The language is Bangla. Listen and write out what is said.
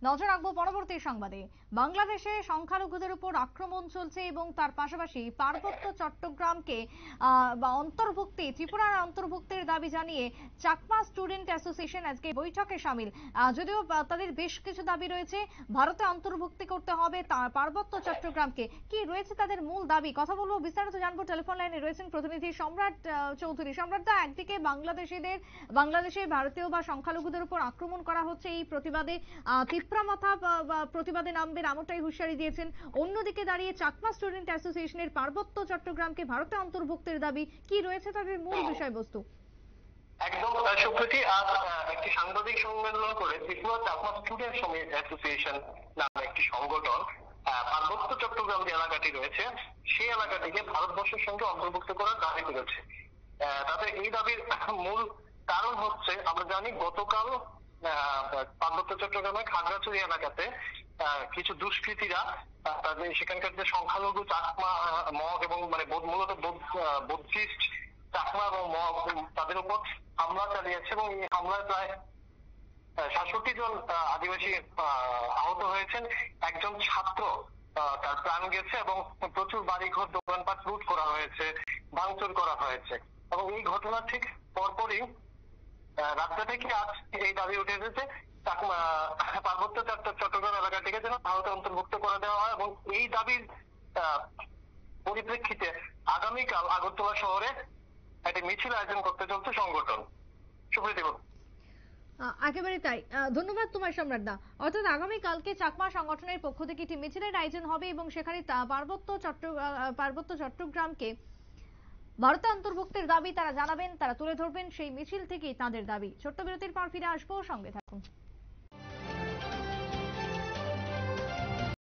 নজর রাখবো পরবর্তী সংবাদে। বাংলাদেশে সংখ্যালঘুদের উপর আক্রমণ চলছে এবং তার পাশাপাশি পার্বত্য চট্টগ্রামকে অন্তর্ভুক্তি, ত্রিপুরার অন্তর্ভুক্তির দাবি জানিয়ে চাকমা স্টুডেন্ট অ্যাসোসিয়েশন আজকে বৈঠকে সামিল। যদিও তাদের বেশ কিছু দাবি রয়েছে, ভারতে অন্তর্ভুক্তি করতে হবে পার্বত্য চট্টগ্রামকে। কি রয়েছে তাদের মূল দাবি, কথা বলবো, বিস্তারিত জানবো। টেলিফোন লাইনে রয়েছেন প্রতিনিধি সম্রাট চৌধুরী। সম্রাট দা, একদিকে বাংলাদেশে ভারতীয় বা সংখ্যালঘুদের উপর আক্রমণ করা হচ্ছে, এই প্রতিবাদে তিপ্রামাথা প্রতিবাদে নামবেন এমনটাই হুঁশিয়ারি দিয়েছেন। অন্যদিকে দাঁড়িয়ে চাকমা স্টুডেন্ট অ্যাসোসিয়েশনের পার্বত্য চট্টগ্রামকে ভারতে অন্তর্ভুক্তির দাবি, কি রয়েছে তাদের মূল বিষয়বস্তু? একদম সুপ্রীতি, আজ একটি সাংবাদিক সম্মেলন করে ত্রিপুরা চাকমা স্টুডেন্ট অ্যাসোসিয়েশন নামে একটি সংগঠন পার্বত্য চট্টগ্রাম যে এলাকাটি রয়েছে সেই এলাকাটিকে ভারতবর্ষের সঙ্গে অন্তর্ভুক্ত করার দাবি করেছে। তাদের এই দাবির মূল কারণ হচ্ছে, আমরা জানি গতকাল পার্বত্য চট্টগ্রামের খাগড়াছড়ি এলাকাতে কিছু দুষ্কৃতীরা তাদের সেখানকার যে সংখ্যালঘু চাকমা, মগ এবং মানে মূলত বুদ্ধিস্ট চাকমা এবং মগ, তাদের উপর হামলা চালিয়েছে এবং এই হামলায় প্রায় ৬৭ জন আদিবাসী আহত হয়েছেন। একজন ছাত্র তার প্রাণ গেছে এবং প্রচুর বাড়িঘর দোকানপাট লুট করা হয়েছে, ভাঙচুর করা হয়েছে। এবং এই ঘটনার ঠিক পরপরই রাজ্য থেকে আজ এই দাবি উঠে এসেছে পার্বত্য চট্টগ্রাম এলাকাটিকে যেন ভারতে অন্তর্ভুক্ত করে দেওয়া হয়। এবং এই দাবির পরিপ্রেক্ষিতে আগামীকাল আগরতলা শহরে একটি মিছিল আয়োজন করতে চলছে সংগঠন। সুপ্রীতি, একেবারে তাই, ধন্যবাদ তোমার সম্রাট দা। অর্থাৎ আগামীকালকে চাকমা সংগঠনের পক্ষ থেকে একটি মিছিলের আয়োজন হবে এবং সেখানে পার্বত্য চট্টগ্রামকে ভারতে অন্তর্ভুক্তির দাবি তারা জানাবেন, তারা তুলে ধরবেন। সেই মিছিল থেকেই তাদের দাবি। ছোট্ট বিরতির পর ফিরে আসবো, সঙ্গে থাকুন।